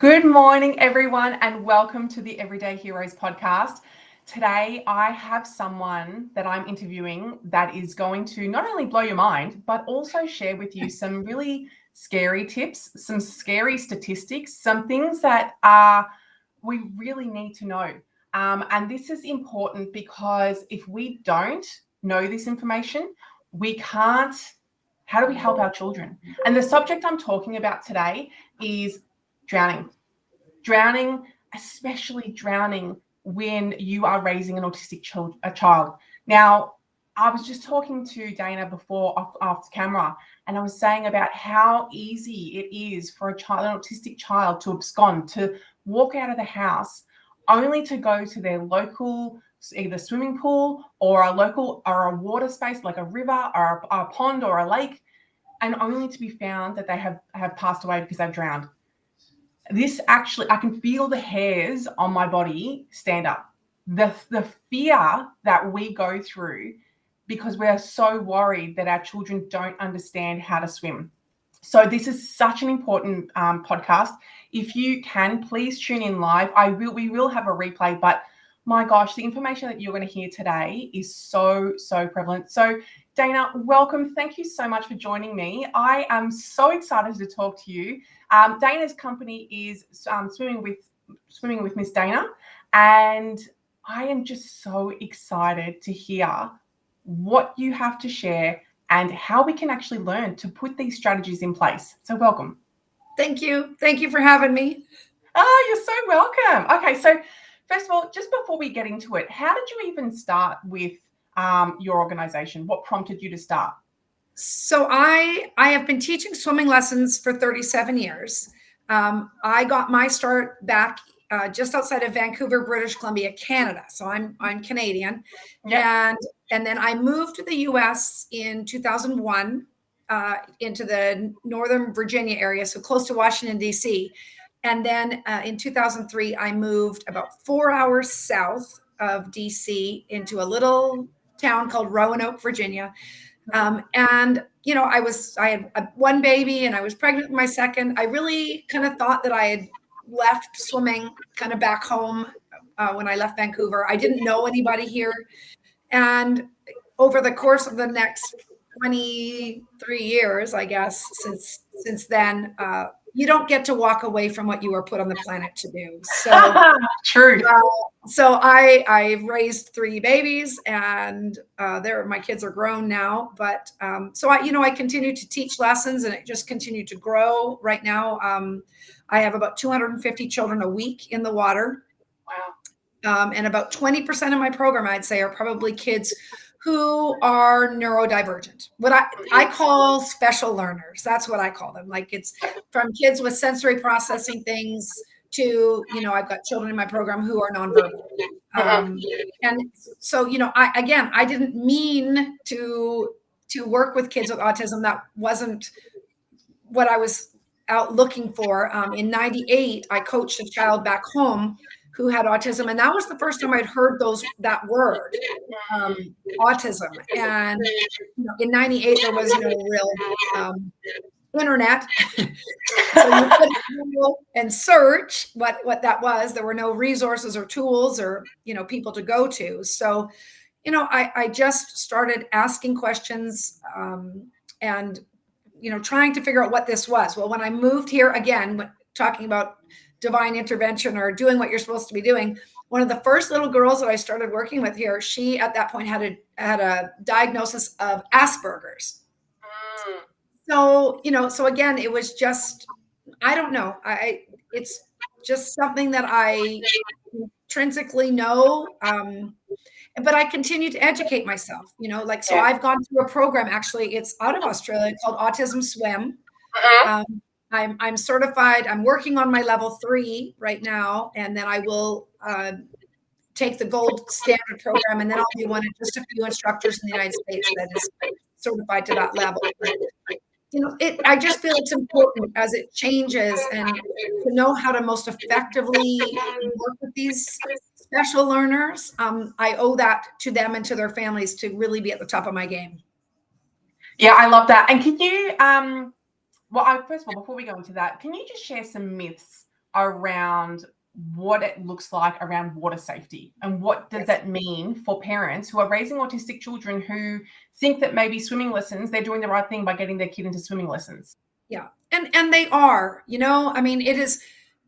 Good morning, everyone, and welcome to the Everyday Heroes podcast. Today, I have someone that I'm interviewing that is going to not only blow your mind, but also share with you some really scary tips, some scary statistics, some things that we really need to know. And this is important because if we don't know this information, we can't. How do we help our children? And the subject I'm talking about today is drowning. Drowning, especially drowning when you are raising an autistic child. Now, I was just talking to Dayna before off camera, and I was saying about how easy it is for an autistic child to abscond, to walk out of the house, only to go to their local either swimming pool or a water space like a river or a pond or a lake, and only to be found that they have passed away because they've drowned. This actually, I can feel the hairs on my body stand up. The fear that we go through because we're so worried that our children don't understand how to swim. So this is such an important podcast. If you can, please tune in live. We will have a replay, but my gosh, the information that you're going to hear today is so prevalent. So Dayna, welcome. Thank you so much for joining me. I am so excited to talk to you. Dayna's company is Swimming with Miss Dayna, and I am just so excited to hear what you have to share and how we can actually learn to put these strategies in place. So welcome. Thank you. Thank you for having me. Oh, you're so welcome. Okay, so first of all, just before we get into it, how did you even start with your organization? What prompted you to start? So I have been teaching swimming lessons for 37 years. I got my start back just outside of Vancouver, British Columbia, Canada. So I'm Canadian, Yep. and then I moved to the U.S. in 2001 into the Northern Virginia area, so close to Washington D.C. And then in 2003, I moved about 4 hours south of D.C. into a little town called Roanoke, Virginia. And I had one baby and I was pregnant with my second. I really kind of thought that I had left swimming kind of back home when I left Vancouver. I didn't know anybody here. And over the course of the next 23 years, I guess, since then, you don't get to walk away from what you were put on the planet to do. So true. So I raised 3 babies, and my kids are grown now. But so I continue to teach lessons, and it just continued to grow. Right now, I have about 250 children a week in the water. Wow. And about 20% of my program, I'd say, are probably kids who are neurodivergent. What I call special learners. That's what I call them. Like, it's from kids with sensory processing things to, I've got children in my program who are nonverbal. And so, I didn't mean to work with kids with autism. That wasn't what I was out looking for. In 98, I coached a child back home who had autism. And that was the first time I'd heard that word, autism. And in 98, there was no real internet. So you couldn't Google and search what that was. There were no resources or tools or, people to go to. So, I just started asking questions and, trying to figure out what this was. Well, when I moved here, again, talking about divine intervention or doing what you're supposed to be doing, one of the first little girls that I started working with here, she at that point had a diagnosis of Asperger's. So, so again, it was just, I don't know. It's just something that I intrinsically know. But I continue to educate myself, so I've gone through a program, actually, it's out of Australia, called Autism Swim. I'm certified. I'm working on my level 3 right now, and then I will take the gold standard program, and then I'll be one of just a few instructors in the United States that is certified to that level. I just feel it's important as it changes and to know how to most effectively work with these special learners. I owe that to them and to their families to really be at the top of my game. Yeah, I love that. And can you, first of all, before we go into that, can you just share some myths around what it looks like around water safety, and what does that mean for parents who are raising autistic children who think that maybe swimming lessons, they're doing the right thing by getting their kid into swimming lessons. Yeah. And they are, I mean, it is,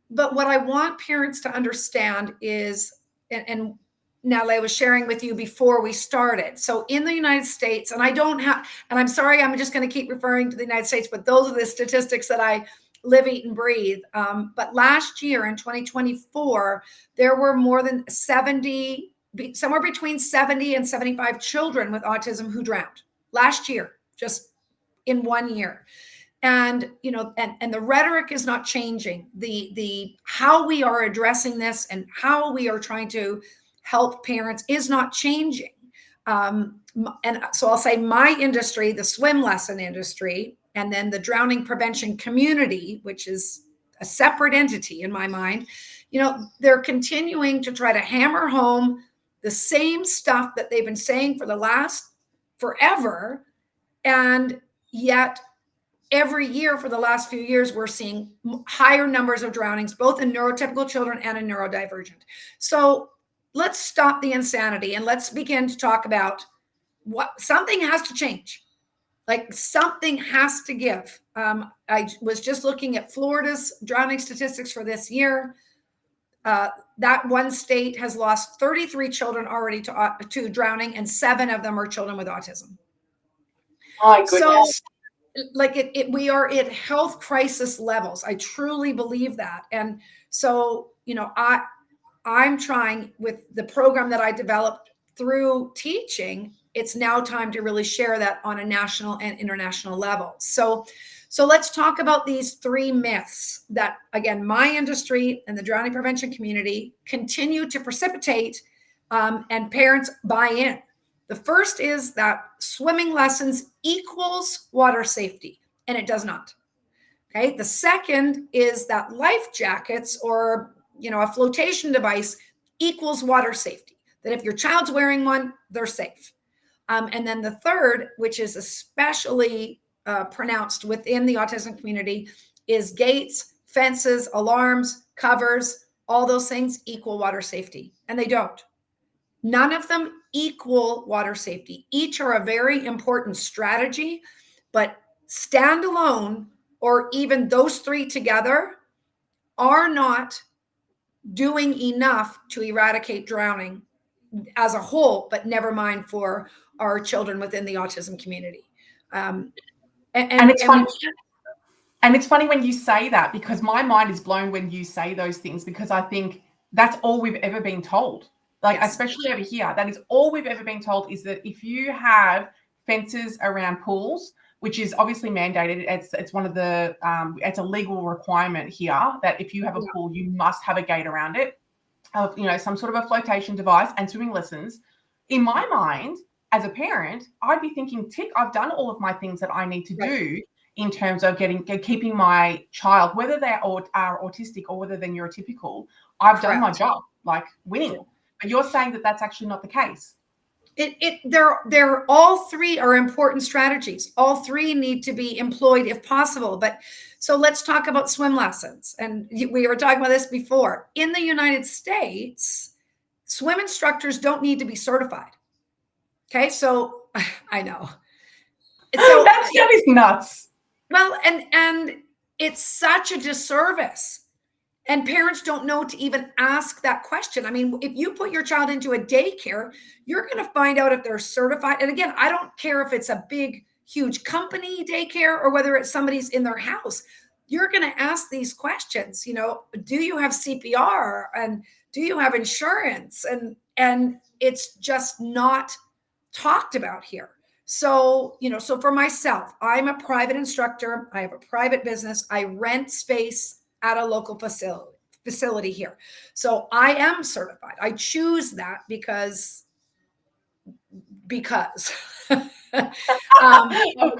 but what I want parents to understand is, and Natalie, I was sharing with you before we started. So in the United States, and I'm sorry, I'm just going to keep referring to the United States, but those are the statistics that I live, eat, and breathe. But last year in 2024, there were more than somewhere between 70 and 75 children with autism who drowned last year, just in 1 year. And and the rhetoric is not changing. The how we are addressing this and how we are trying to help parents is not changing. And so I'll say my industry, the swim lesson industry, and then the drowning prevention community, which is a separate entity in my mind, they're continuing to try to hammer home the same stuff that they've been saying for the last forever. And yet every year for the last few years, we're seeing higher numbers of drownings, both in neurotypical children and in neurodivergent. So let's stop the insanity and let's begin to talk about what something has to change. Like something has to give. I was just looking at Florida's drowning statistics for this year. That one state has lost 33 children already to drowning, and 7 of them are children with autism. My goodness. So, like we are at health crisis levels. I truly believe that. And so, I'm trying with the program that I developed through teaching, it's now time to really share that on a national and international level. So let's talk about these 3 myths that, again, my industry and the drowning prevention community continue to precipitate, and parents buy in. The first is that swimming lessons equals water safety, and it does not. Okay. The second is that life jackets or, a flotation device equals water safety, that if your child's wearing one, they're safe. And then the third, which is especially pronounced within the autism community, is gates, fences, alarms, covers, all those things equal water safety, and they don't. None of them equal water safety. Each are a very important strategy, but standalone, or even those 3 together, are not doing enough to eradicate drowning as a whole, but never mind for our children within the autism community. And it's funny. And it's funny when you say that, because my mind is blown when you say those things, because I think that's all we've ever been told. Like, yes. Especially over here, that is all we've ever been told, is that if you have fences around pools, which is obviously mandated, it's one of the, it's a legal requirement here that if you have a pool, you must have a gate around it, of, some sort of a flotation device and swimming lessons. In my mind, as a parent, I'd be thinking, tick, I've done all of my things that I need to do in terms of keeping my child, whether they are autistic or whether they're neurotypical, I've done my job, like winning. But you're saying that that's actually not the case. They're all 3 are important strategies. All 3 need to be employed if possible. But so let's talk about swim lessons. And we were talking about this before. In the United States, swim instructors don't need to be certified. Okay, so I know. So that is nuts. Well, and it's such a disservice. And parents don't know to even ask that question. I mean, if you put your child into a daycare, you're going to find out if they're certified. And again, I don't care if it's a big, huge company daycare or whether it's somebody's in their house. You're going to ask these questions. Do you have CPR, and do you have insurance? And it's just not talked about here. So, so for myself, I'm a private instructor. I have a private business. I rent space at a local facility here. So I am certified. I choose that because of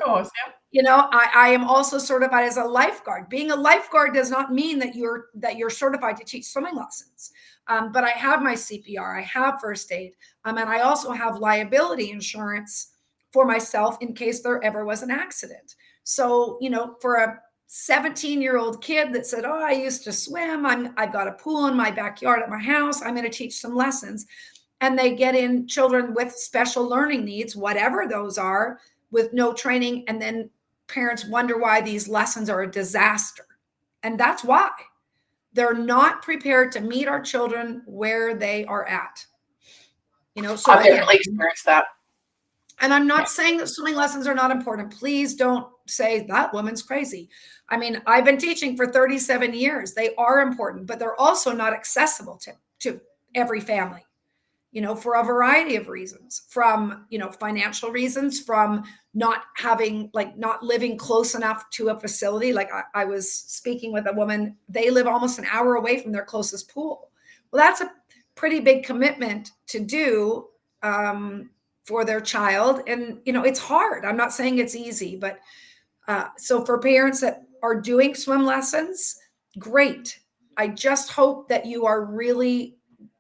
course. Yeah. I am also certified as a lifeguard. Being a lifeguard does not mean that you're certified to teach swimming lessons. But I have my CPR, I have first aid, and I also have liability insurance for myself in case there ever was an accident. So, for a 17-year-old kid that said, oh, I used to swim. I've got a pool in my backyard at my house. I'm going to teach some lessons. And they get in children with special learning needs, whatever those are, with no training. And then parents wonder why these lessons are a disaster. And that's why. They're not prepared to meet our children where they are at. So I've definitely experienced that. And I'm not saying that swimming lessons are not important. Please don't say that woman's crazy. I mean, I've been teaching for 37 years. They are important, but they're also not accessible to every family, for a variety of reasons, from, financial reasons, from not living close enough to a facility. Like I was speaking with a woman, they live almost an hour away from their closest pool. Well, that's a pretty big commitment to do, for their child. And, it's hard. I'm not saying it's easy, but so for parents that are doing swim lessons, great. I just hope that you are really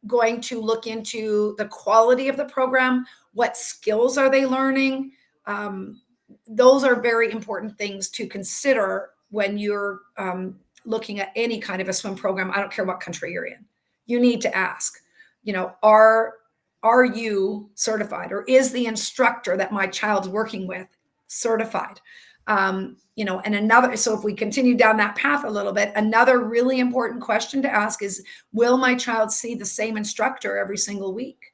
going to look into the quality of the program. What skills are they learning? Those are very important things to consider when you're looking at any kind of a swim program. I don't care what country you're in. You need to ask, are you certified, or is the instructor that my child's working with certified? And so if we continue down that path a little bit, another really important question to ask is, will my child see the same instructor every single week?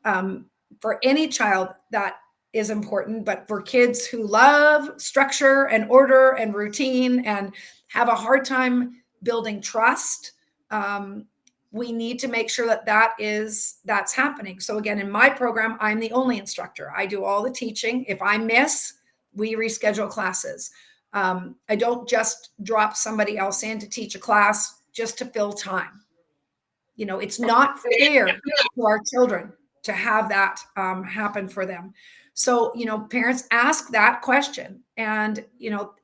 For any child, that is important, but for kids who love structure and order and routine and have a hard time building trust, we need to make sure that's happening. So again, in my program, I'm the only instructor. I do all the teaching. If I miss, we reschedule classes. I don't just drop somebody else in to teach a class just to fill time. It's not fair to our children to have that happen for them. So, parents, ask that question, and,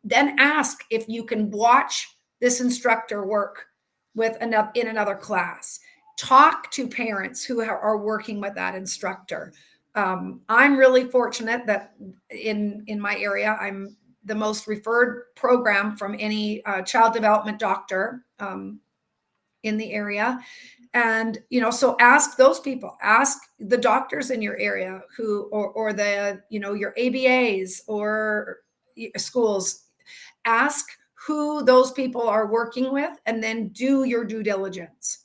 then ask if you can watch this instructor work in another class. Talk to parents who are working with that instructor. I'm really fortunate that in my area, I'm the most referred program from any child development doctor in the area. And, so ask those people, ask the doctors in your area or the, your ABAs or schools, ask who those people are working with, and then do your due diligence.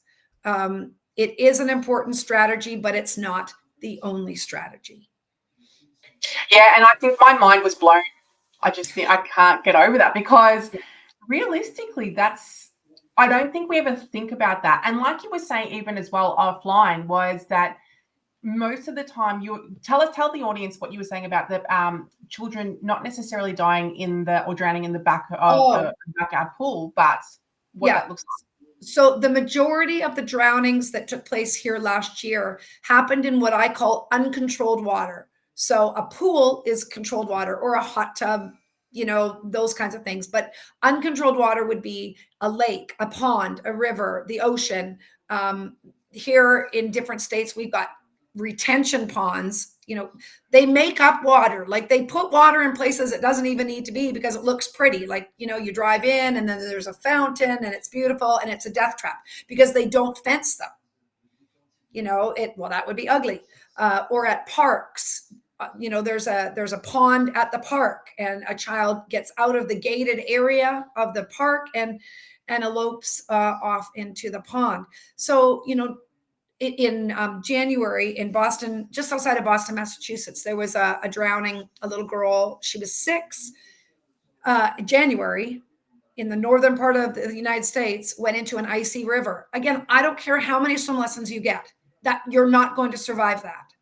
It is an important strategy, but it's not the only strategy. Yeah, and I think my mind was blown. I just think I can't get over that, because realistically, I don't think we ever think about that. And like you were saying, even as well offline, was that most of the time you tell the audience what you were saying about the children not necessarily dying or drowning in the back of the backyard pool, but what that looks like. So the majority of the drownings that took place here last year happened in what I call uncontrolled water. So a pool is controlled water, or a hot tub, those kinds of things. But uncontrolled water would be a lake, a pond, a river, the ocean. Here in different states, we've got retention ponds. They make up water. Like, they put water in places it doesn't even need to be because it looks pretty. Like, you drive in and then there's a fountain and it's beautiful, and it's a death trap because they don't fence them. That would be ugly. Or at parks, there's a pond at the park, and a child gets out of the gated area of the park and elopes off into the pond. So, in January in Boston, just outside of Boston, Massachusetts, there was a drowning, a little girl. She was 6. January, in the northern part of the United States, went into an icy river. Again, I don't care how many swim lessons you get, that you're not going to survive that.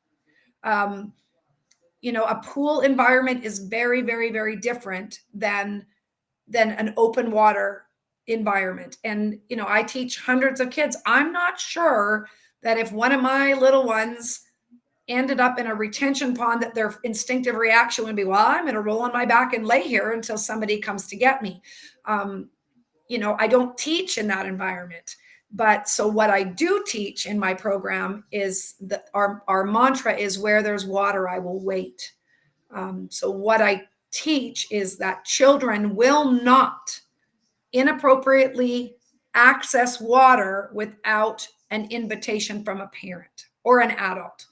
A pool environment is very, very, very different than an open water environment. And, I teach hundreds of kids. I'm not sure that if one of my little ones ended up in a retention pond, that their instinctive reaction would be, well, I'm going to roll on my back and lay here until somebody comes to get me. I don't teach in that environment. But so what I do teach in my program is that our mantra is, where there's water, I will wait. So what I teach is that children will not inappropriately access water without an invitation from a parent or an adult.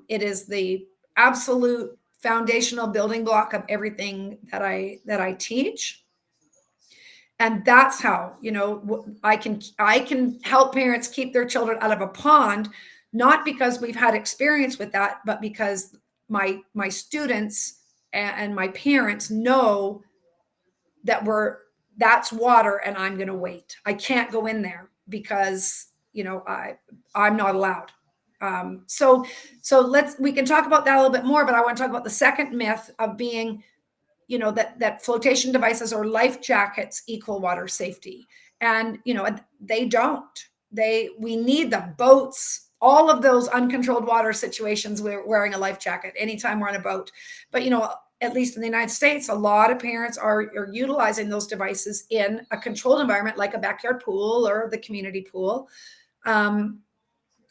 It is the absolute foundational building block of everything that I teach. And that's how, I can help parents keep their children out of a pond, not because we've had experience with that, but because my students and my parents know that that's water and I'm going to wait. I can't go in there because, I'm not allowed. So we can talk about that a little bit more, but I want to talk about the second myth of being, that flotation devices or life jackets equal water safety. And, they don't. We need them. Boats, all of those uncontrolled water situations, we're wearing a life jacket anytime we're on a boat. But, at least in the United States, a lot of parents are utilizing those devices in a controlled environment like a backyard pool or the community pool. And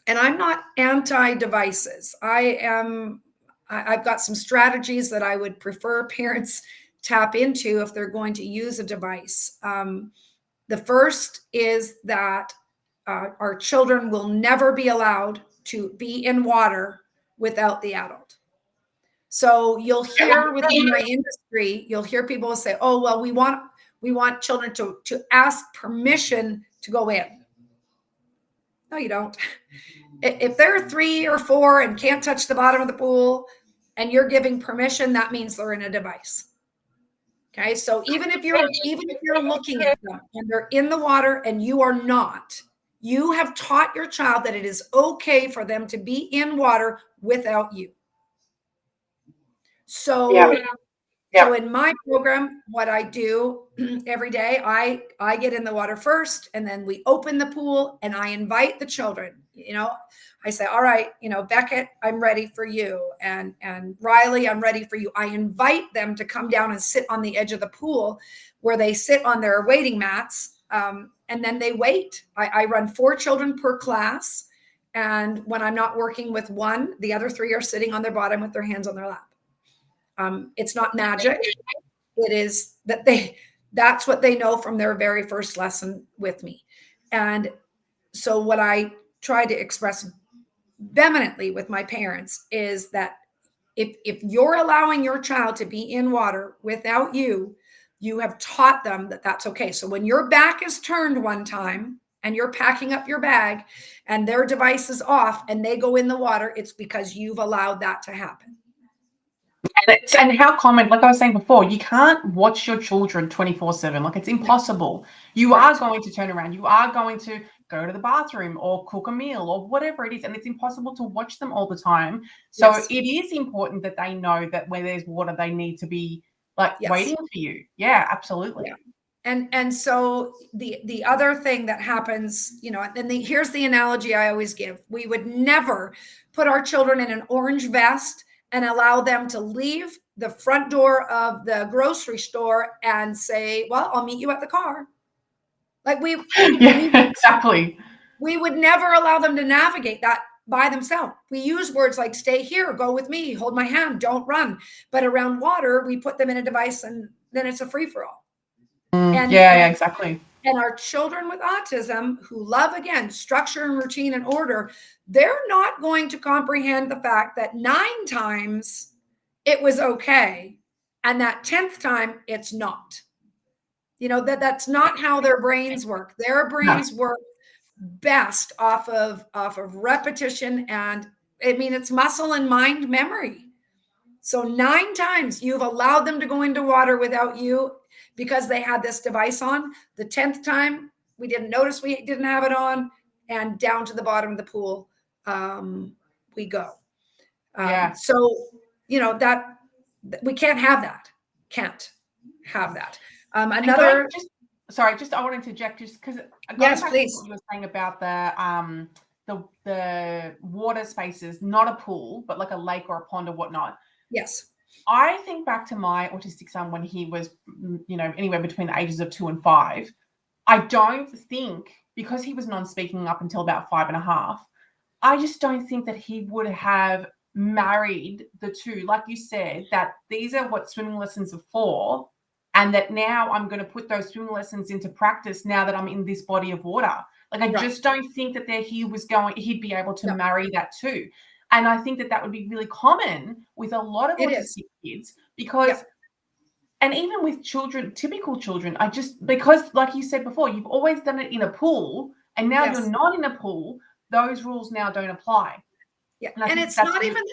I'm not anti-devices. I've got some strategies that I would prefer parents tap into if they're going to use a device. The first is that our children will never be allowed to be in water without the adult. So you'll hear within my industry, you'll hear people say, "Oh, well, we want children to ask permission to go in." No, you don't. If they're 3 or 4 and can't touch the bottom of the pool and you're giving permission, that means they're in a device. Okay. So even if you're looking at them and they're in the water and you are not, you have taught your child that it is okay for them to be in water without you. So So in my program, what I do every day, I get in the water first, and then we open the pool and I invite the children. I say, "All right, Beckett, I'm ready for you. And Riley, I'm ready for you." I invite them to come down and sit on the edge of the pool where they sit on their waiting mats. And then they wait. I run 4 children per class. And when I'm not working with one, the other 3 are sitting on their bottom with their hands on their lap. It's not magic. It is that that's what they know from their very first lesson with me. And so what I try to express vehemently with my parents is that if you're allowing your child to be in water without you, you have taught them that that's okay. So when your back is turned one time and you're packing up your bag and their device is off and they go in the water, it's because you've allowed that to happen. And how common, like I was saying before, you can't watch your children 24/7. Like, it's impossible. You are going to turn around. You are going to go to the bathroom or cook a meal or whatever it is. And it's impossible to watch them all the time. So Yes. it is important that they know that where there's water, they need to be Yes. waiting for you. Yeah, absolutely. Yeah. And so the other thing that happens, and here's the analogy I always give. We would never put our children in an orange vest and allow them to leave the front door of the grocery store and say, "Well, I'll meet you at the car." Like Exactly. We would never allow them to navigate that by themselves. We use words like "stay here, go with me, hold my hand, don't run." But around water, we put them in a device and then it's a free-for-all. Yeah, exactly. And our children with autism, who love, again, structure and routine and order, they're not going to comprehend the fact that 9 times it was okay, and that 10th time it's not. That's not how their brains work. Their brains work best off of repetition, and it's muscle and mind memory. So 9 times you've allowed them to go into water without you because they had this device on. The 10th time, we didn't notice we didn't have it on, and down to the bottom of the pool we go. So, that we can't have that. Can't have that. Another. I want to interject just because. Yes, please. What you were saying about the water spaces, not a pool, but like a lake or a pond or whatnot. Yes. I think back to my autistic son when he was, anywhere between the ages of 2 and 5. I don't think, because he was non-speaking up until about 5.5, I just don't think that he would have married the two. Like you said, that these are what swimming lessons are for. and that now I'm going to put those swim lessons into practice now that I'm in this body of water. Like, I just don't think that he'd be able to marry that too. And I think that that would be really common with a lot of autistic kids because, and even with children, typical children, because like you said before, you've always done it in a pool and now you're not in a pool, those rules now don't apply. Yeah. And it's not even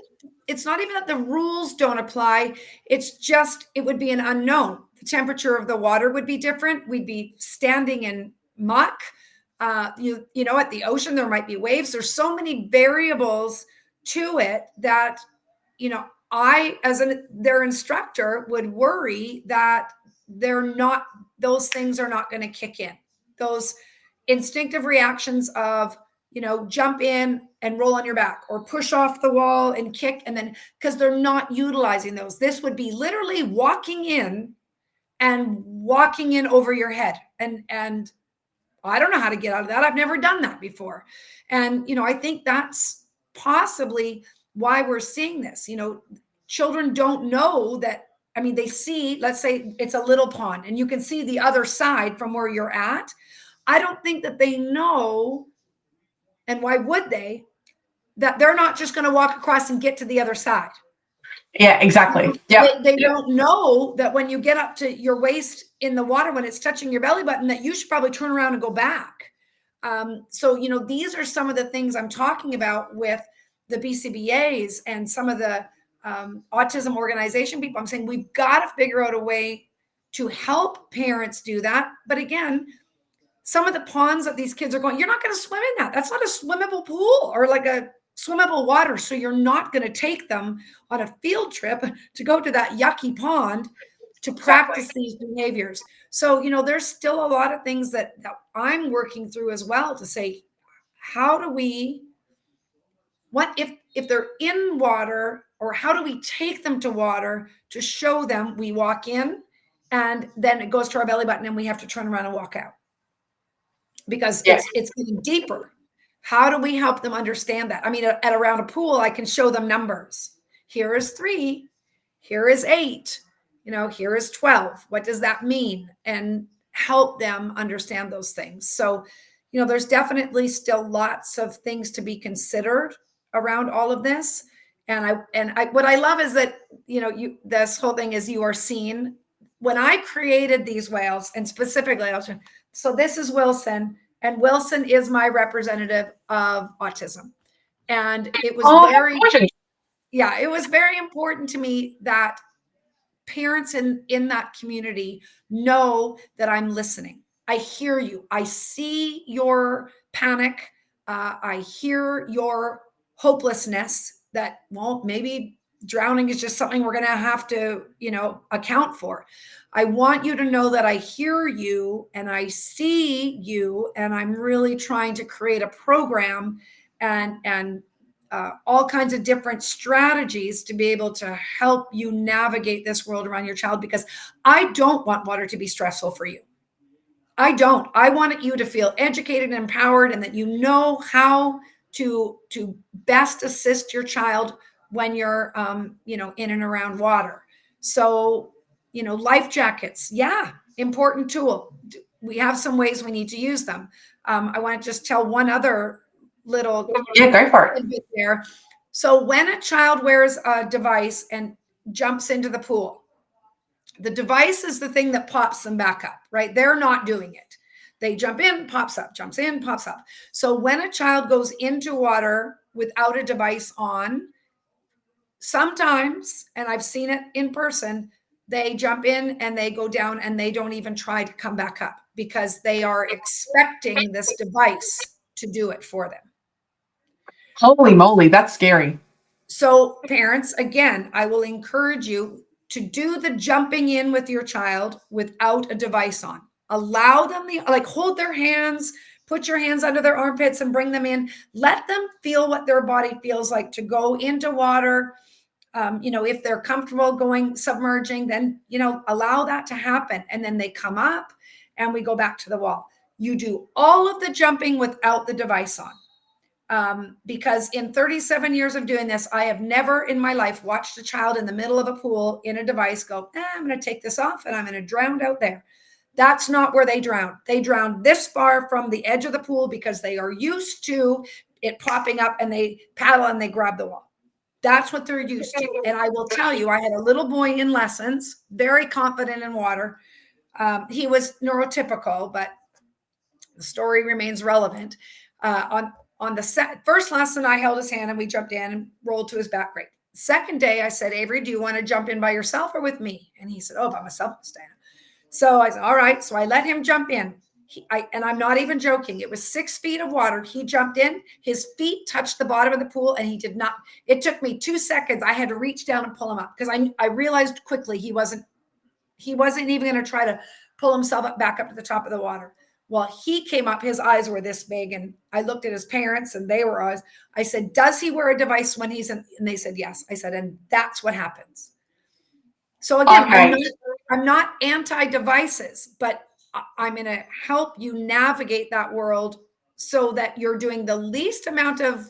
that the rules don't apply. It's just, it would be an unknown. The temperature of the water would be different. We'd be standing in muck. You know, at the ocean, there might be waves. There's so many variables to it that, you know, I, as their instructor, would worry that those things are not going to kick in. Those instinctive reactions of, you know, jump in and roll on your back or push off the wall and kick. And then, because they're not utilizing those, this would be literally walking in over your head. And I don't know how to get out of that. I've never done that before. And, you know, I think that's possibly why we're seeing this. You know, children don't know that. I mean, they see, let's say it's a little pond and you can see the other side from where you're at. I don't think that they know, and why would they, that they're not just going to walk across and get to the other side. Yeah, exactly. Yeah. They don't know that when you get up to your waist in the water, when it's touching your belly button, that you should probably turn around and go back. So, you know, these are some of the things I'm talking about with the BCBAs and some of the autism organization people. I'm saying we've got to figure out a way to help parents do that. But again, some of the ponds that these kids are going, you're not going to swim in that. That's not a swimmable pool or like a swimmable water. So you're not going to take them on a field trip to go to that yucky pond to practice these behaviors. So, you know, there's still a lot of things that I'm working through as well to say, how do we, what if they're in water, or how do we take them to water to show them we walk in and then it goes to our belly button and we have to turn around and walk out because it's getting deeper. How do we help them understand that? I mean, at around a pool, I can show them numbers. Here is 3, here is 8, you know, here is 12. What does that mean? And help them understand those things. So, you know, there's definitely still lots of things to be considered around all of this. And I what I love is that, you know, this whole thing is you are seen. When I created these whales, and specifically, so this is Wilson, and Wilson is my representative of autism. And it was it was very important to me that parents in that community know that I'm listening. I hear you. I see your panic. I hear your hopelessness that, well, maybe drowning is just something we're going to have to, you know, account for. I want you to know that I hear you and I see you, and I'm really trying to create a program and all kinds of different strategies to be able to help you navigate this world around your child, because I don't want water to be stressful for you. I don't. I want you to feel educated and empowered, and that you know how to best assist your child when you're, you know, in and around water. So, you know, life jackets, important tool. We have some ways we need to use them. I want to just tell one other little go for it there. So when a child wears a device and jumps into the pool, the device is the thing that pops them back up, right? They're not doing it. They jump in, pops up, jumps in, pops up. So when a child goes into water without a device on, sometimes, and I've seen it in person, they jump in and they go down and they don't even try to come back up because they are expecting this device to do it for them. Holy moly, that's scary. So parents, again, I will encourage you to do the jumping in with your child without a device on. Allow them hold their hands, put your hands under their armpits and bring them in. Let them feel what their body feels like to go into water. You know, if they're comfortable going submerging, then, you know, allow that to happen. And then they come up and we go back to the wall. You do all of the jumping without the device on. Because in 37 years of doing this, I have never in my life watched a child in the middle of a pool in a device go, I'm going to take this off and I'm going to drown out there. That's not where they drown. They drown this far from the edge of the pool because they are used to it popping up, and they paddle and they grab the wall. That's what they're used to. And I will tell you, I had a little boy in lessons, very confident in water. He was neurotypical, but the story remains relevant. On the first lesson, I held his hand and we jumped in and rolled to his back. Great. Second day, I said, Avery, do you want to jump in by yourself or with me? And he said, oh, by myself, Miss Dayna. So I said, all right. So I let him jump in. And I'm not even joking. It was 6 feet of water. He jumped in, his feet touched the bottom of the pool, and he did not. It took me 2 seconds. I had to reach down and pull him up because I realized quickly he wasn't even going to try to pull himself back up to the top of the water. Well, he came up, his eyes were this big, and I looked at his parents and they were eyes. I said, does he wear a device when he's in? And they said, yes. I said, and that's what happens. So again, okay. I'm not anti-devices, but I'm going to help you navigate that world so that you're doing the least amount of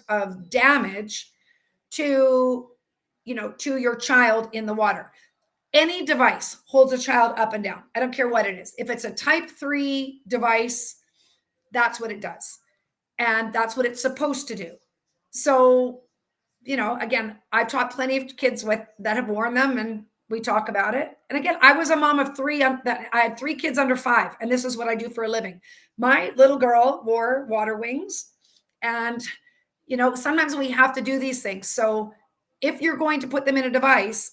damage to your child in the water. Any device holds a child up and down. I don't care what it is. If it's a type 3 device, that's what it does. And that's what it's supposed to do. So, again, I've taught plenty of kids that have worn them, and we talk about it. And again, I was a mom of 3 I had 3 kids under 5, and this is what I do for a living. My little girl wore water wings, and, sometimes we have to do these things. So if you're going to put them in a device,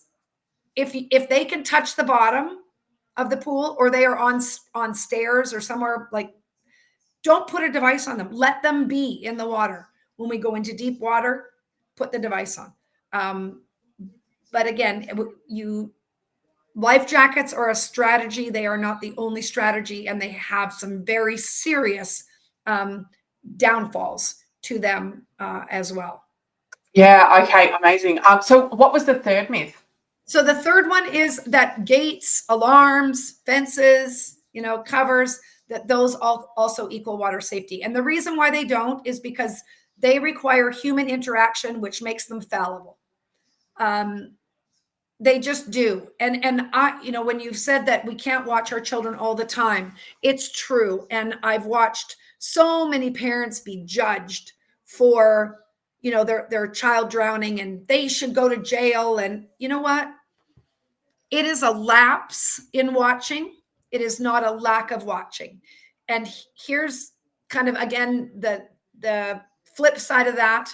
if they can touch the bottom of the pool, or they are on stairs or somewhere, like, don't put a device on them. Let them be in the water. When we go into deep water, put the device on. But again, life jackets are a strategy. They are not the only strategy, and they have some very serious downfalls to them as well. Yeah. Okay. Amazing. So what was the third myth? So the third one is that gates, alarms, fences, covers, that those also equal water safety. And the reason why they don't is because they require human interaction, which makes them fallible. They just do. And when you've said that we can't watch our children all the time, it's true. And I've watched so many parents be judged for, their child drowning, and they should go to jail. And you know what? It is a lapse in watching. It is not a lack of watching. And here's kind of, again, the flip side of that.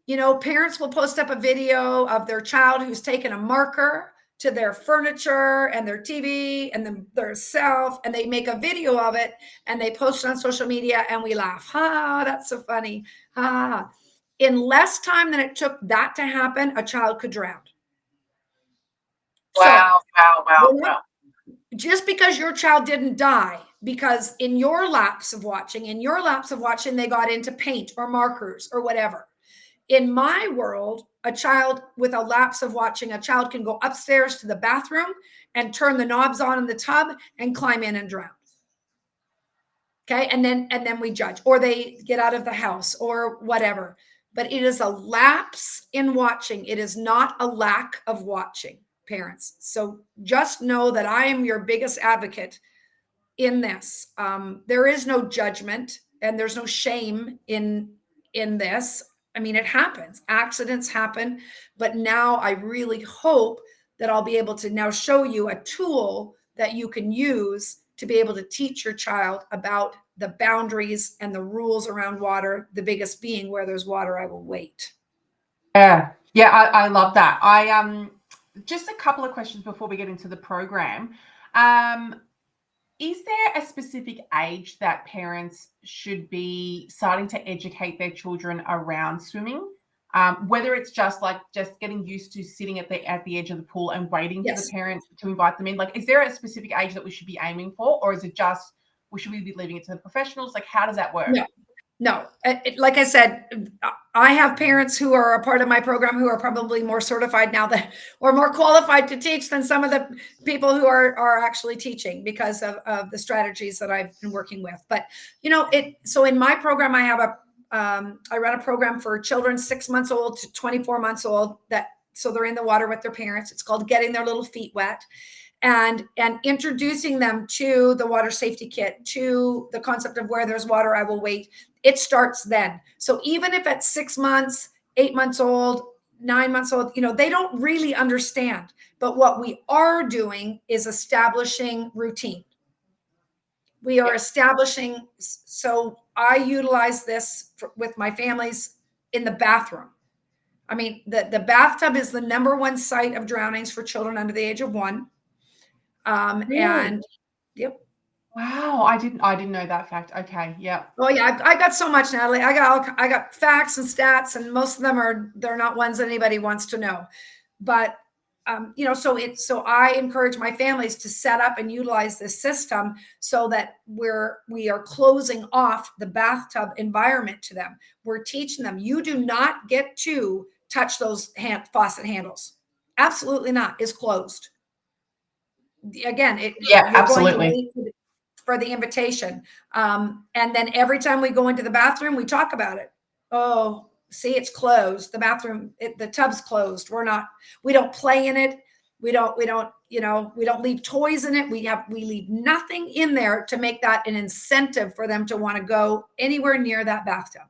Parents will post up a video of their child who's taken a marker to their furniture and their TV and their self, and they make a video of it and they post it on social media, and we laugh. Ha, that's so funny. Ha. In less time than it took that to happen, a child could drown. Wow, wow. Just because your child didn't die, because in your lapse of watching, they got into paint or markers or whatever. In my world, a child with a lapse of watching, a child can go upstairs to the bathroom and turn the knobs on in the tub and climb in and drown. Okay. And then we judge, or they get out of the house or whatever. But it is a lapse in watching. It is not a lack of watching, parents. So just know that I am your biggest advocate in this. There is no judgment and there's no shame in this. I mean, it happens. Accidents happen. But now I really hope that I'll be able to now show you a tool that you can use to be able to teach your child about the boundaries and the rules around water, the biggest being, where there's water, I will wait. Yeah. Yeah, I love that. Just a couple of questions before we get into the program. Is there a specific age that parents should be starting to educate their children around swimming? Whether it's just getting used to sitting at the edge of the pool and waiting for the parent to invite them in. Like, is there a specific age that we should be aiming for, or is it just should we be leaving it to the professionals? Like, how does that work? No. Like I said, I have parents who are a part of my program who are probably more certified now or more qualified to teach than some of the people who are actually teaching because of the strategies that I've been working with. But, so in my program, I have I run a program for children 6 months old to 24 months old, so they're in the water with their parents. It's called Getting Their Little Feet Wet, and introducing them to the water safety kit, to the concept of where there's water, I will wait. It starts then. So even if at 6 months, 8 months old, 9 months old, they don't really understand. But what we are doing is establishing routine. We are establishing, so I utilize this with my families in the bathroom. I mean, the bathtub is the #1 site of drownings for children under the age of 1. Really? And yep. Wow, I didn't know that fact. Okay, yep. Oh yeah, I got so much, Natalie. I got facts and stats, and most of them they're not ones that anybody wants to know. But so I encourage my families to set up and utilize this system so that we are closing off the bathtub environment to them. We're teaching them, you do not get to touch those faucet handles. Absolutely not. It's closed. Again, Yeah, you're absolutely. going to wait for the invitation. And then every time we go into the bathroom, we talk about it. Oh, see, it's closed. The bathroom, the tub's closed. We don't play in it. We don't leave toys in it. We leave nothing in there to make that an incentive for them to want to go anywhere near that bathtub.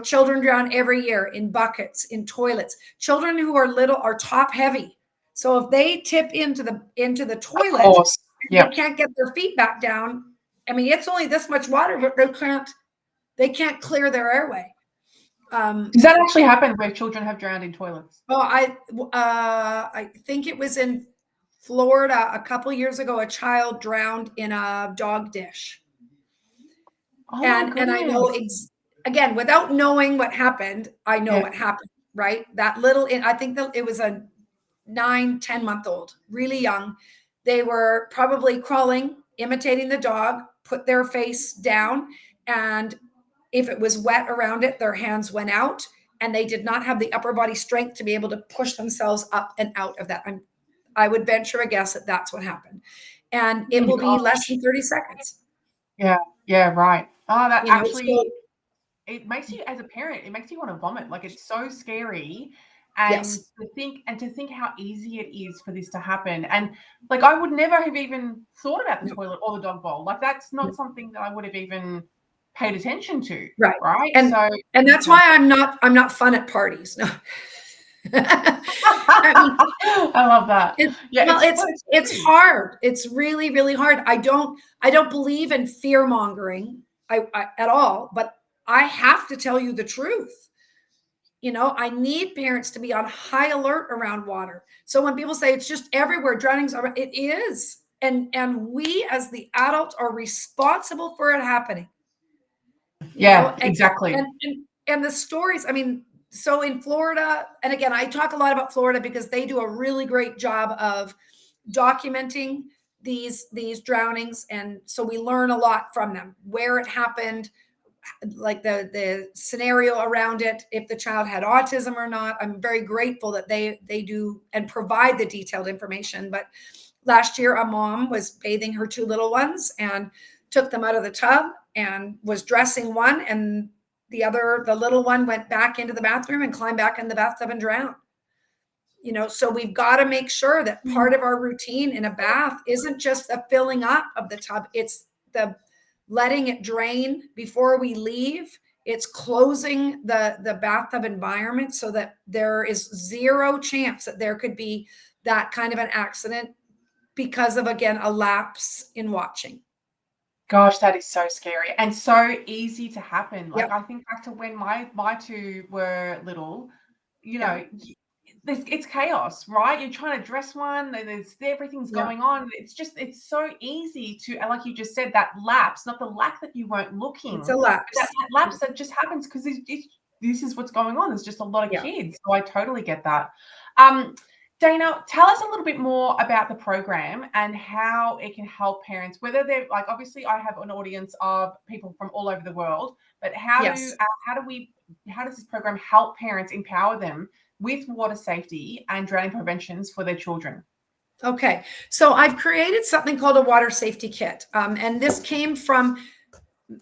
Children drown every year in buckets, in toilets. Children who are little are top heavy. So if they tip into the toilet, yep. they can't get their feet back down. I mean, it's only this much water, but they can't clear their airway. Does that actually happen where children have drowned in toilets? Oh, I think it was in Florida a couple years ago. A child drowned in a dog dish. Oh, and I know again, without knowing what happened, I know what happened, right? That little, I think that it was a 9-10 month old, really young. They were probably crawling, imitating the dog, put their face down, and if it was wet around it, their hands went out, and they did not have the upper body strength to be able to push themselves up and out of that. I would venture a guess that that's what happened. And it will be less than 30 seconds. Yeah, right. Oh, that So, it makes you, as a parent, it makes you want to vomit. Like, it's so scary. And to think how easy it is for this to happen. And like, I would never have even thought about the toilet or the dog bowl. Like, that's not something that I would have even paid attention to. Right. And that's why I'm not fun at parties. No. I love that. It's hard. It's really, really hard. I don't believe in fear mongering at all, but I have to tell you the truth. I need parents to be on high alert around water. So when people say it's just everywhere, drownings are, it is. And we as the adult are responsible for it happening. Exactly. And the stories, I mean, so in Florida, and again, I talk a lot about Florida because they do a really great job of documenting these drownings. And so we learn a lot from them, where it happened, like the scenario around it, if the child had autism or not. I'm very grateful that they do and provide the detailed information. But last year, a mom was bathing her 2 little ones and took them out of the tub and was dressing one, and the little one went back into the bathroom and climbed back in the bathtub and drowned. So we've got to make sure that part of our routine in a bath isn't just the filling up of the tub. It's the letting it drain before we leave. It's closing the bathtub environment so that there is zero chance that there could be that kind of an accident because of, again, a lapse in watching. Gosh, that is so scary and so easy to happen. Like, I think back to when my 2 were little, it's chaos, right? You're trying to dress one, everything's going on. It's so easy to, like you just said, that lapse, not the lack that you weren't looking. It's a lapse. That lapse that just happens because this is what's going on. There's just a lot of kids. So I totally get that. Dayna, tell us a little bit more about the program and how it can help parents, whether they're like, obviously I have an audience of people from all over the world, but how does this program help parents, empower them with water safety and drowning preventions for their children? Okay. So I've created something called a water safety kit. And this came from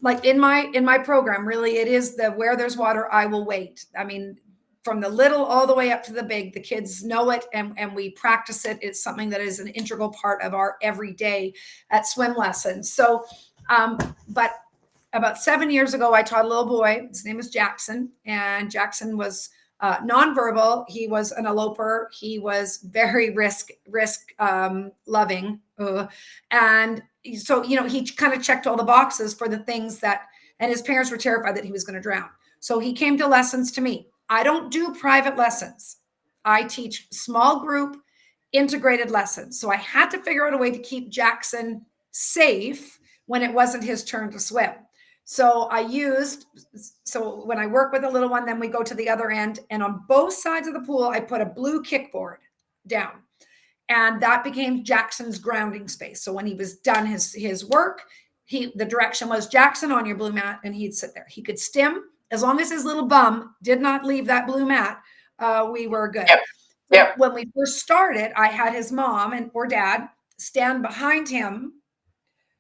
like in my program, really, it is the where there's water, I will wait. I mean, from the little all the way up to the big, the kids know it, and we practice it. It's something that is an integral part of our everyday at swim lessons. So, but about 7 years ago, I taught a little boy. His name is Jackson, and Jackson was nonverbal. He was an eloper. He was very risk loving, and so he kind of checked all the boxes for the things that, and his parents were terrified that he was going to drown. So he came to lessons to me. I don't do private lessons. I teach small group integrated lessons. So I had to figure out a way to keep Jackson safe when it wasn't his turn to swim. So when I work with a little one, then we go to the other end, and on both sides of the pool, I put a blue kickboard down, and that became Jackson's grounding space. So when he was done his work, the direction was, Jackson, on your blue mat, and he'd sit there. He could stim as long as his little bum did not leave that blue mat. We were good. Yep. When we first started, I had his mom or dad stand behind him,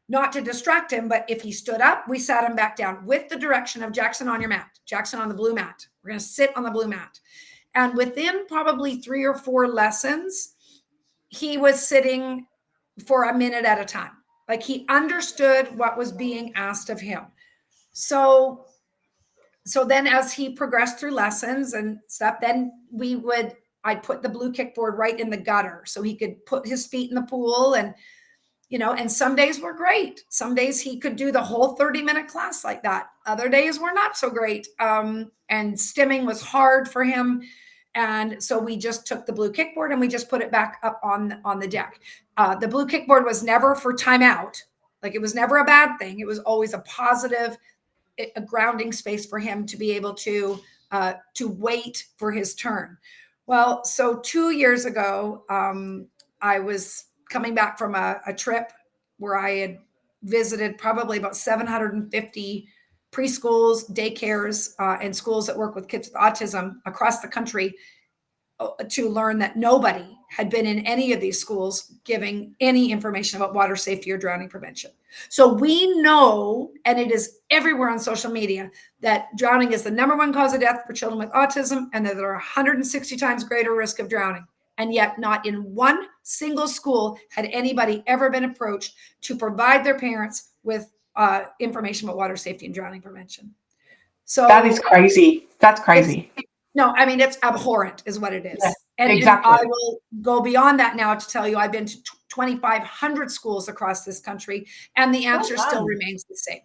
not to distract him, but if he stood up, we sat him back down with the direction of, Jackson, on your mat, Jackson, on the blue mat. We're going to sit on the blue mat. And within probably 3 or 4 lessons, he was sitting for a minute at a time. Like, he understood what was being asked of him. So then as he progressed through lessons and stuff, then I'd put the blue kickboard right in the gutter so he could put his feet in the pool. And and some days were great. Some days he could do the whole 30-minute class like that. Other days were not so great. And stimming was hard for him. And so we just took the blue kickboard and we just put it back up on the deck. The blue kickboard was never for timeout. Like, it was never a bad thing. It was always a positive, a grounding space for him to be able to wait for his turn. Well, so 2 years ago, I was coming back from a trip where I had visited probably about 750 preschools, daycares, and schools that work with kids with autism across the country, to learn that nobody had been in any of these schools giving any information about water safety or drowning prevention. So we know, and it is everywhere on social media, that drowning is the #1 cause of death for children with autism, and that there are 160 times greater risk of drowning. And yet not in one single school had anybody ever been approached to provide their parents with information about water safety and drowning prevention. So that is crazy. That's crazy. No, I mean, it's abhorrent is what it is. Yeah, and exactly. I will go beyond that now to tell you I've been to 2,500 schools across this country, and the answer still remains the same.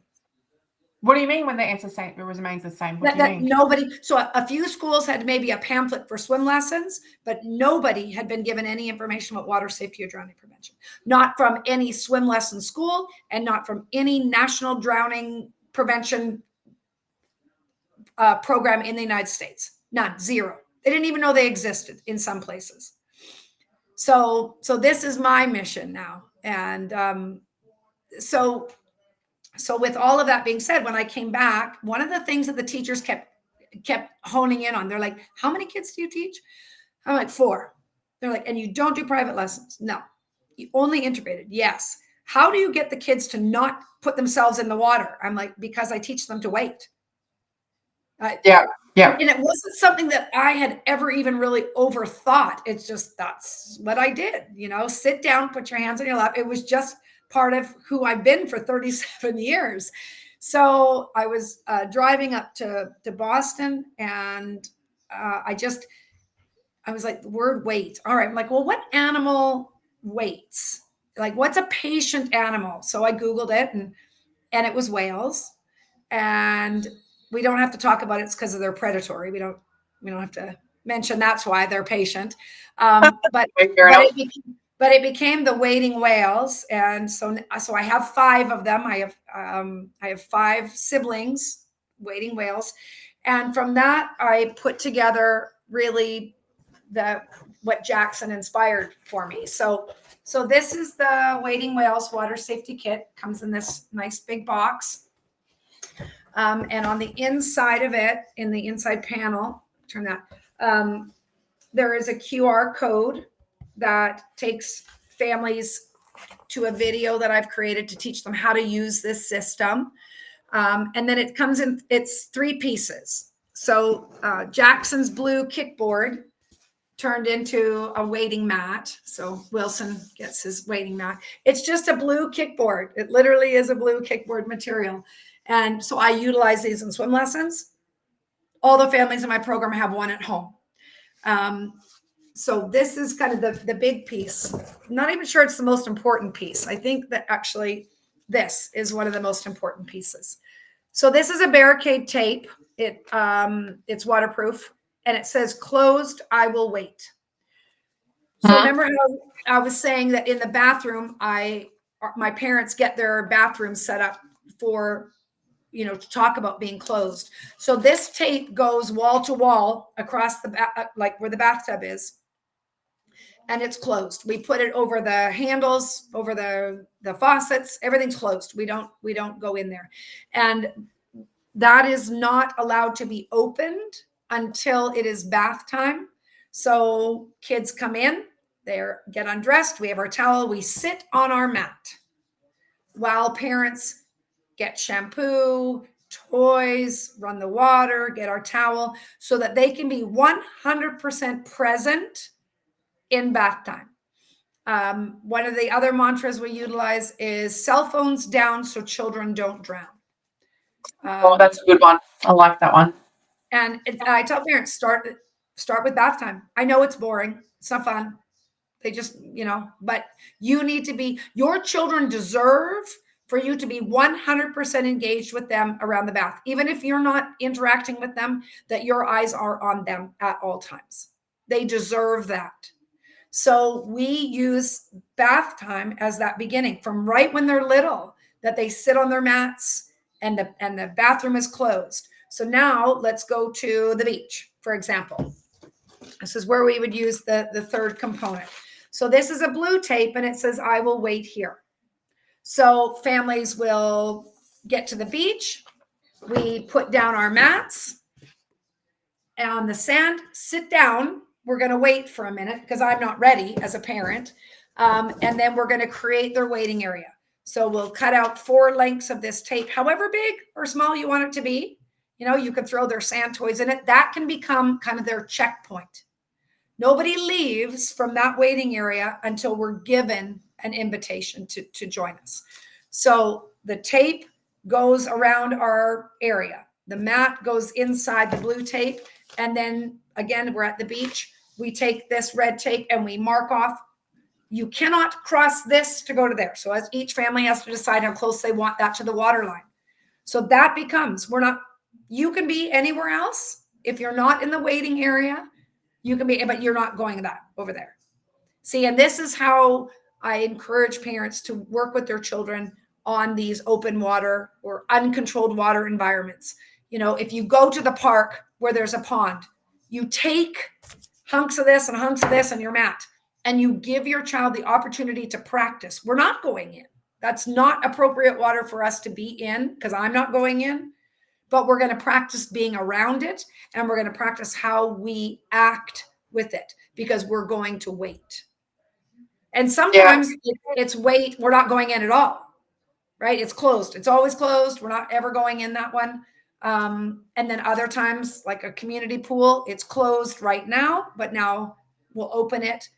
What do you mean when the answer remains the same? What do you mean? Nobody. So a few schools had maybe a pamphlet for swim lessons, but nobody had been given any information about water safety or drowning prevention. Not from any swim lesson school, and not from any national drowning prevention program in the United States. None, zero. They didn't even know they existed in some places. So this is my mission now. And so with all of that being said, when I came back, one of the things that the teachers kept honing in on, they're like, how many kids do you teach? I'm like, 4. They're like, and you don't do private lessons? No. You only integrated? Yes. How do you get the kids to not put themselves in the water? I'm like, because I teach them to wait. Yeah. And it wasn't something that I had ever even really overthought. It's just, that's what I did. Sit down, put your hands on your lap. It was just part of who I've been for 37 years. So I was driving up to Boston, and I was like, the word wait. All right. I'm like, well, what animal waits? Like, what's a patient animal? So I Googled it, and it was whales. And we don't have to talk about it because they're predatory. We don't have to mention that's why they're patient. But it became the waiting whales. And so I have 5 of them. I have 5 siblings, waiting whales. And from that, I put together really what Jackson inspired for me. So this is the Waiting Whales Water Safety Kit. Comes in this nice big box. And on the inside of it, in the inside panel, turn that, there is a QR code that takes families to a video that I've created to teach them how to use this system. And then it comes in, it's 3 pieces. So Jackson's blue kickboard turned into a waiting mat. So Wilson gets his waiting mat. It's just a blue kickboard. It literally is a blue kickboard material. And so I utilize these in swim lessons. All the families in my program have one at home. So this is kind of the big piece. I'm not even sure it's the most important piece. I think that actually this is one of the most important pieces. So this is a barricade tape. It's waterproof and it says closed, I will wait. So remember how I was saying that in the bathroom, my parents get their bathroom set up for, to talk about being closed. So this tape goes wall to wall across like where the bathtub is. And it's closed. We put it over the handles, over the faucets, everything's closed. We don't go in there. And that is not allowed to be opened until it is bath time. So kids come in, they get undressed, we have our towel, we sit on our mat while parents get shampoo, toys, run the water, get our towel, so that they can be 100% present in bath time. One of the other mantras we utilize is cell phones down so children don't drown. Oh, that's a good one. I like that one. And I tell parents, start with bath time. I know it's boring. It's not fun. They just, but you need to be, your children deserve for you to be 100% engaged with them around the bath. Even if you're not interacting with them, that your eyes are on them at all times. They deserve that. So we use bath time as that beginning from right when they're little, that they sit on their mats and the bathroom is closed. So now let's go to the beach, for example. This is where we would use the third component. So this is a blue tape and it says, I will wait here. So families will get to the beach. We put down our mats on the sand, sit down. We're going to wait for a minute because I'm not ready as a parent. And then we're going to create their waiting area. So we'll cut out 4 lengths of this tape, however big or small you want it to be. You can throw their sand toys in it. That can become kind of their checkpoint. Nobody leaves from that waiting area until we're given an invitation to join us. So the tape goes around our area. The mat goes inside the blue tape. And then again, we're at the beach. We take this red tape and we mark off. You cannot cross this to go to there. So as each family has to decide how close they want that to the water line. So that becomes, you can be anywhere else. If you're not in the waiting area, you can be, but you're not going over there. See, and this is how I encourage parents to work with their children on these open water or uncontrolled water environments. If you go to the park where there's a pond, you take hunks of this and hunks of this on your mat, and you give your child the opportunity to practice. We're not going in. That's not appropriate water for us to be in because I'm not going in. But we're going to practice being around it, and we're going to practice how we act with it because we're going to wait. And sometimes it's wait, we're not going in at all, right? It's closed. It's always closed. We're not ever going in that one. And then other times, like a community pool, it's closed right now, but now we'll open it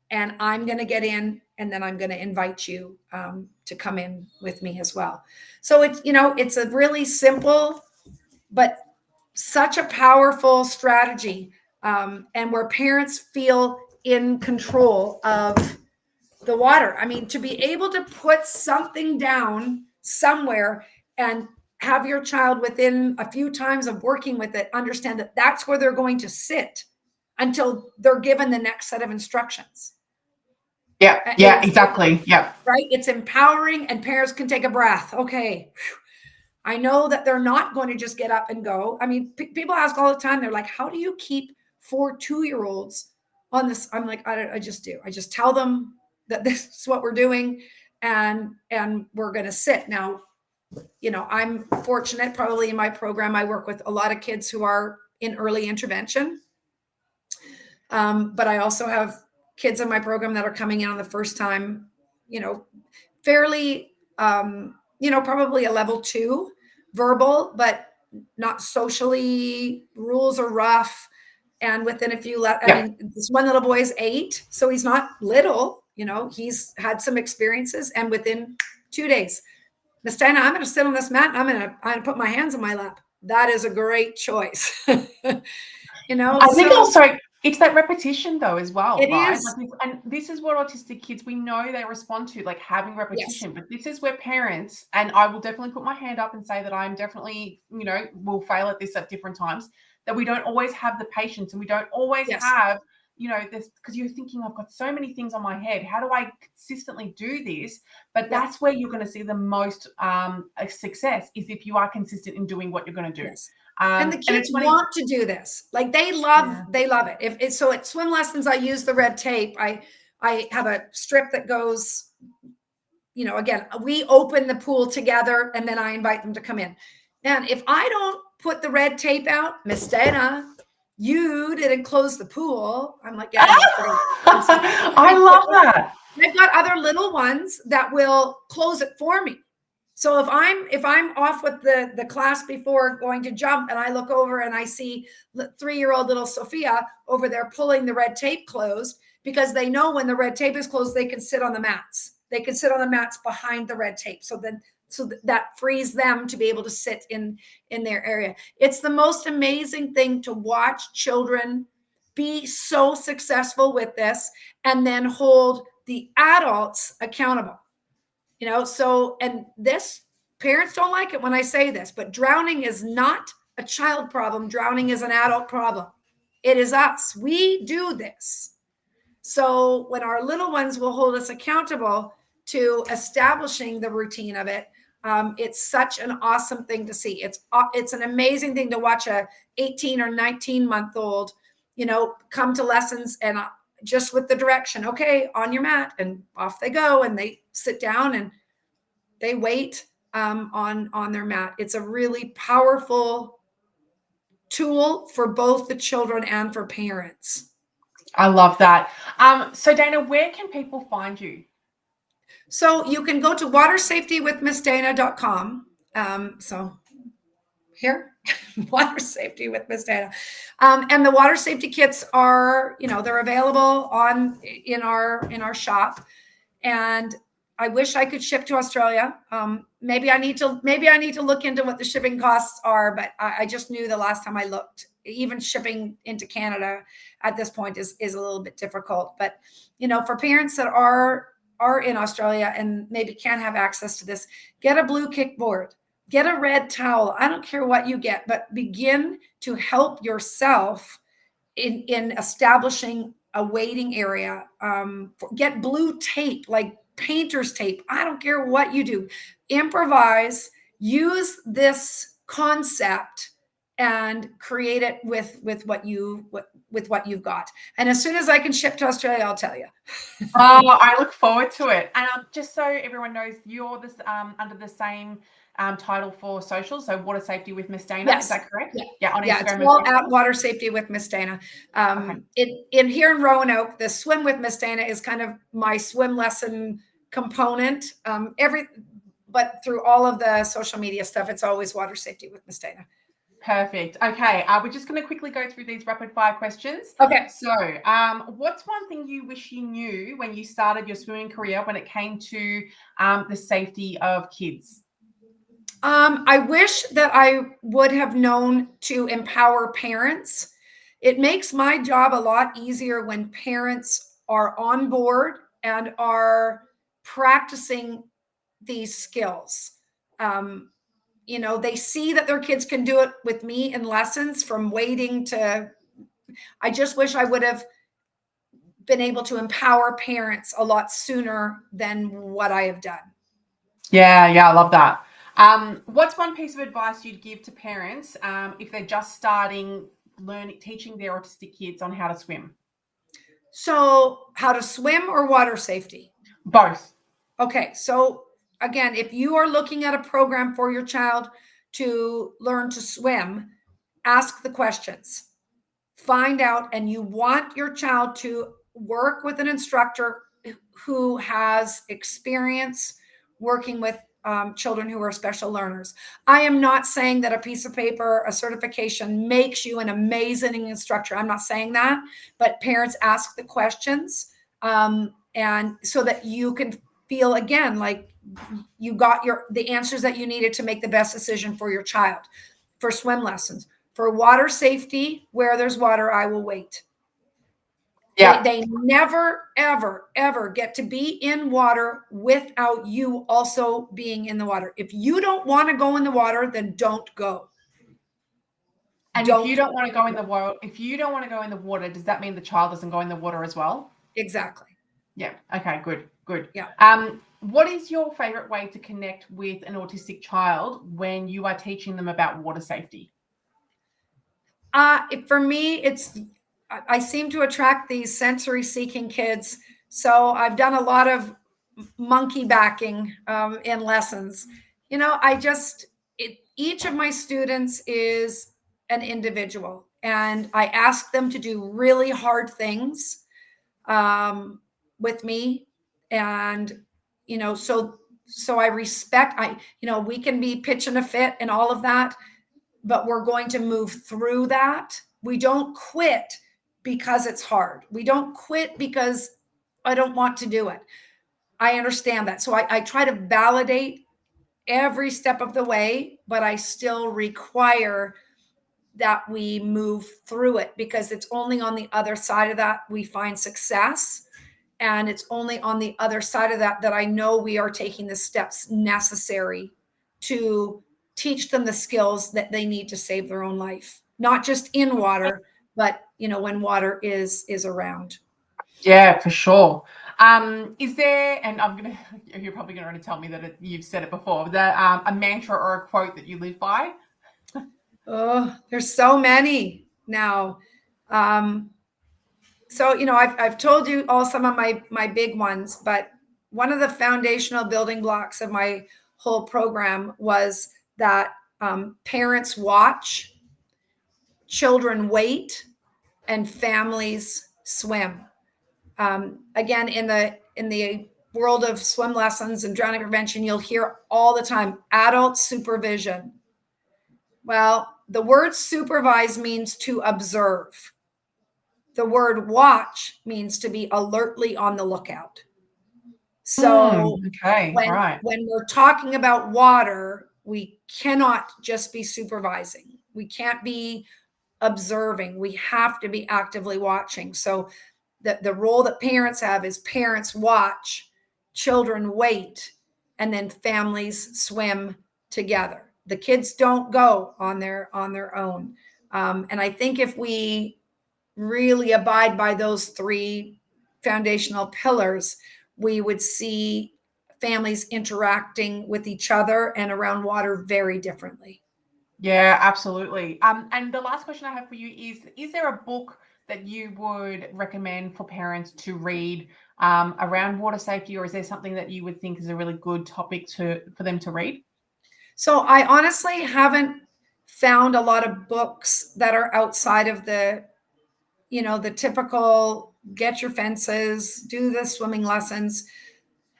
and I'm going to get in, and then I'm going to invite you to come in with me as well. So it's a really simple, but such a powerful strategy, and where parents feel in control of the water. I mean, to be able to put something down somewhere and have your child within a few times of working with it, understand that that's where they're going to sit until they're given the next set of instructions. Yeah, exactly. Yeah. Right. It's empowering and parents can take a breath. Okay. I know that they're not going to just get up and go. I mean, people ask all the time, they're like, how do you keep 4 2-year-olds on this? I'm like, I just do. I just tell them that this is what we're doing and we're going to sit. Now, I'm fortunate, probably in my program, I work with a lot of kids who are in early intervention. But I also have kids in my program that are coming in on the first time, fairly, probably a level 2, verbal, but not socially. Rules are rough. And within a few, I mean, this one little boy is 8, so he's not little, he's had some experiences. And within 2 days, Miss Dayna, I'm going to sit on this mat and I'm going to put my hands in my lap. That is a great choice. I think also it's that repetition though as well, it right? is. And this is what autistic kids, we know they respond to, like having repetition. Yes. But this is where parents, and I will definitely put my hand up and say that I'm definitely, will fail at this at different times, that we don't always have the patience and we don't always have, this, because you're thinking, I've got so many things on my head. How do I consistently do this? But that's where you're going to see the most success, is if you are consistent in doing what you're going to do. Yes. And the kids want to do this. Like they love it. If it's so at swim lessons, I use the red tape. I have a strip that goes, again, we open the pool together and then I invite them to come in. And if I don't put the red tape out, Miss Dayna, you didn't close the pool. I'm like, I love that. I've got other little ones that will close it for me. So if I'm off with the class before going to jump and I look over and I see 3-year-old little Sophia over there pulling the red tape closed, because they know when the red tape is closed, they can sit on the mats. They can sit on the mats behind the red tape. So that frees them to be able to sit in their area. It's the most amazing thing to watch children be so successful with this and then hold the adults accountable. And this, parents don't like it when I say this, but drowning is not a child problem. Drowning is an adult problem. It is us. We do this. So when our little ones will hold us accountable to establishing the routine of it, it's such an awesome thing to see. It's an amazing thing to watch a 18 or 19-month-old, come to lessons and just with the direction, okay, on your mat, and off they go, and they sit down and they wait on their mat. It's a really powerful tool for both the children and for parents. I love that. So Dayna, where can people find you? So you can go to watersafetywithmissdayna.com. So here, water safety with Miss Dayna. And the water safety kits are, they're available in our shop. And I wish I could ship to Australia. Maybe I need to look into what the shipping costs are, but I just knew the last time I looked, even shipping into Canada at this point is a little bit difficult. But, for parents that are in Australia and maybe can't have access to this, get a blue kickboard. Get a red towel. I don't care what you get, but begin to help yourself in establishing a waiting area. Get blue tape, like painter's tape. I don't care what you do. Improvise. Use this concept and create it with what you've got. And as soon as I can ship to Australia, I'll tell you. Oh, I look forward to it. And just so everyone knows, you're this under the same title for social, so Water Safety with Miss Dayna. Yes. Is that correct? On Instagram. It's all at Water Safety with Miss Dayna. In here in Roanoke, the Swim with Miss Dayna is kind of my swim lesson component. But through all of the social media stuff, it's always Water Safety with Miss Dayna. Perfect. Okay, we're just going to quickly go through these rapid fire questions. Okay. So, what's one thing you wish you knew when you started your swimming career when it came to the safety of kids? I wish that I would have known to empower parents. It makes my job a lot easier when parents are on board and are practicing these skills. They see that their kids can do it with me in lessons, from waiting to, I just wish I would have been able to empower parents a lot sooner than what I have done. Yeah, I love that. What's one piece of advice you'd give to parents if they're just starting teaching their autistic kids on how to swim? So how to swim or water safety? Both. Okay. So again, if you are looking at a program for your child to learn to swim, ask the questions, find out, and you want your child to work with an instructor who has experience working with children who are special learners. I am not saying that a piece of paper, a certification makes you an amazing instructor. I'm not saying that, but parents ask the questions, and so that you can feel again like you got the answers that you needed to make the best decision for your child. For swim lessons, for water safety, where there's water, I will wait. Yeah. They never, ever, ever get to be in water without you also being in the water. If you don't want to go in the water, then don't go. And if you don't want to go in the water, does that mean the child doesn't go in the water as well? Exactly. Yeah. Okay, good. Yeah. What is your favorite way to connect with an autistic child when you are teaching them about water safety? For me, I seem to attract these sensory seeking kids. So I've done a lot of monkey backing in lessons. Each of my students is an individual, and I ask them to do really hard things with me. And, so I respect, we can be pitching a fit and all of that, but we're going to move through that. We don't quit because it's hard. We don't quit because I don't want to do it. I understand that. So I try to validate every step of the way, but I still require that we move through it, because it's only on the other side of that we find success. And it's only on the other side of that I know we are taking the steps necessary to teach them the skills that they need to save their own life, not just in water, but when water is around. Yeah, for sure. Is there, and you're probably going to already tell me that you've said it before, a mantra or a quote that you live by? Oh, there's so many now. So, I've told you all some of my big ones, but one of the foundational building blocks of my whole program was that parents watch, children wait, and families swim. Again, in the world of swim lessons and drowning prevention, you'll hear all the time adult supervision. Well, the word supervise means to observe. The word watch means to be alertly on the lookout. So okay, right. when we're talking about water, we cannot just be supervising. We can't be observing. We have to be actively watching. So the role that parents have is parents watch, children wait, and then families swim together. The kids don't go on their own. And I think if we really abide by those three foundational pillars, we would see families interacting with each other and around water very differently. Yeah, absolutely. And the last question I have for you is there a book that you would recommend for parents to read around water safety, or is there something that you would think is a really good topic for them to read? So I honestly haven't found a lot of books that are outside of the typical get your fences, do the swimming lessons.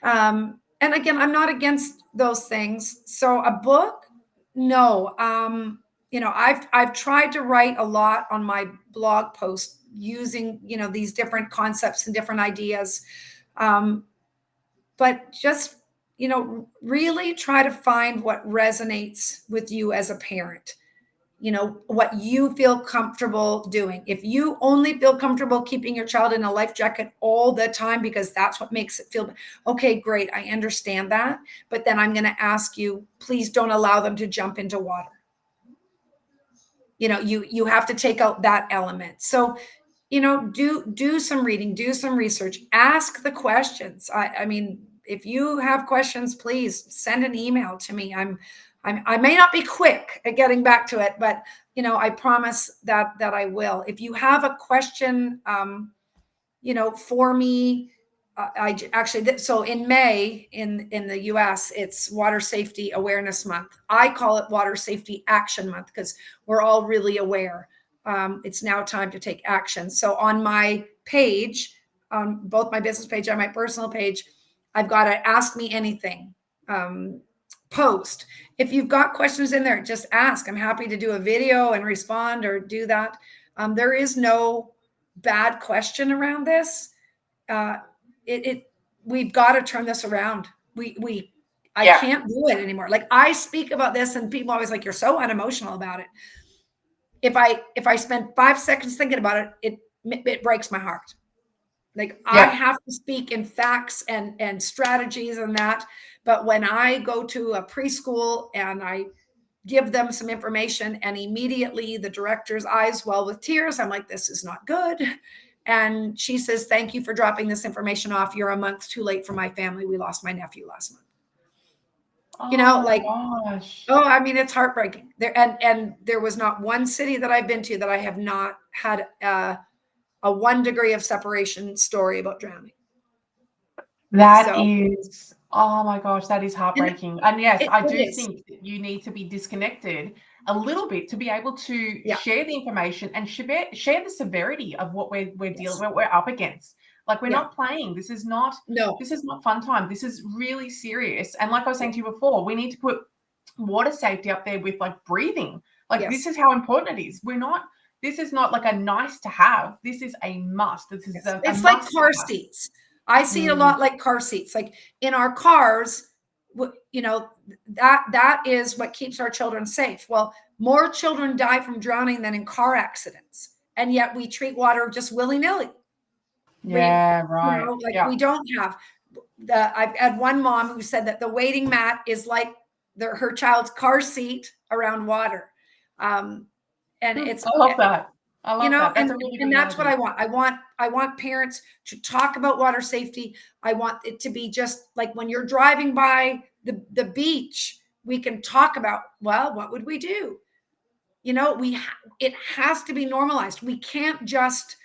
And again, I'm not against those things. So a book, no. I've tried to write a lot on my blog post using, these different concepts and different ideas. But just, really try to find what resonates with you as a parent. What you feel comfortable doing. If you only feel comfortable keeping your child in a life jacket all the time because that's what makes it feel okay, great, I understand that, but then I'm going to ask you, please don't allow them to jump into water. You have to take out that element. So do some reading, do some research, ask the questions. I mean, if you have questions, please send an email to me. I may not be quick at getting back to it, but I promise that I will. If you have a question, for me, so in May in the US, it's Water Safety Awareness Month. I call it Water Safety Action Month because we're all really aware. It's now time to take action. So on my page, on both my business page and my personal page, I've got a Ask Me Anything post. If you've got questions in there, just ask. I'm happy to do a video and respond or do that. There is no bad question around this. We've got to turn this around. I can't do it anymore. Like, I speak about this and people always like, you're so unemotional about it. If I spend 5 seconds thinking about it, it breaks my heart. Like, I have to speak in facts and strategies and that. But when I go to a preschool and I give them some information and immediately the director's eyes well with tears, I'm like, this is not good. And she says, thank you for dropping this information off. You're a month too late for my family. We lost my nephew last month. Oh, like, gosh. Oh, I mean, it's heartbreaking there. And there was not one city that I've been to that I have not had a 1 degree of separation story about drowning. That is, oh my gosh, that is heartbreaking. And yes, I do think that you need to be disconnected a little bit to be able to share the information and share the severity of what we're dealing, what we're up against. Like, we're not playing. This is not fun time. This is really serious. And like I was saying to you before, we need to put water safety up there with, like, breathing. Like, this is how important it is. This is not like a nice to have. This is a must. This is it's like car seats. I see it a lot like car seats. Like, in our cars, you know, that is what keeps our children safe. Well, more children die from drowning than in car accidents. And yet we treat water just willy-nilly. Yeah, right. You know, like, we don't have I've had one mom who said that the waiting mat is like her child's car seat around water. And it's, I love that. I love that. That's a really good analogy. What I want. I want parents to talk about water safety. I want it to be just like when you're driving by the beach, we can talk about, well, what would we do? You know, it has to be normalized. We can't just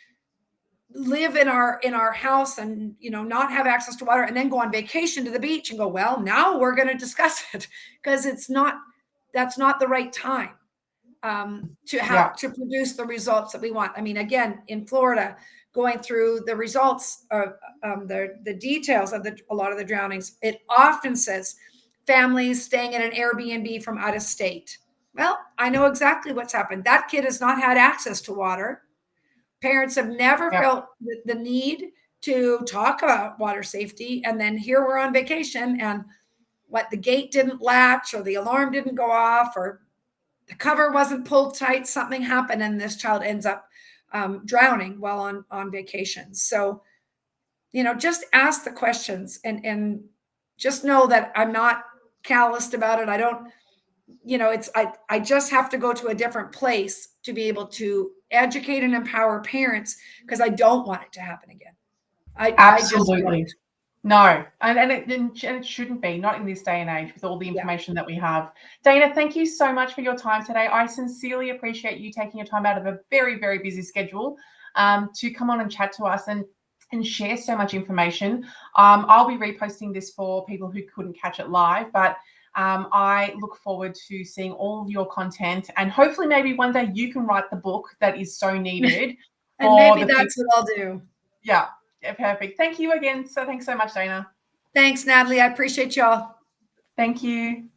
live in our house and, you know, not have access to water and then go on vacation to the beach and go, well, now we're going to discuss it, because that's not the right time to produce the results that we want. I mean, again, in Florida, going through the results of the details of a lot of the drownings, it often says families staying in an Airbnb from out of state. Well, I know exactly what's happened. That kid has not had access to water. Parents have never felt the need to talk about water safety. And then here we're on vacation and the gate didn't latch, or the alarm didn't go off, or the cover wasn't pulled tight, something happened, and this child ends up drowning while on vacation. So, you know, just ask the questions and just know that I'm not calloused about it. I don't, you know, I just have to go to a different place to be able to educate and empower parents, because I don't want it to happen again. Absolutely. No, and it shouldn't be, not in this day and age with all the information that we have. Dayna, thank you so much for your time today. I sincerely appreciate you taking your time out of a very, very busy schedule to come on and chat to us and share so much information. I'll be reposting this for people who couldn't catch it live, but I look forward to seeing all of your content, and hopefully maybe one day you can write the book that is so needed. And maybe that's what I'll do. Yeah, perfect. Thank you again. So thanks so much, Dayna. Thanks, Natalie. I appreciate y'all. Thank you.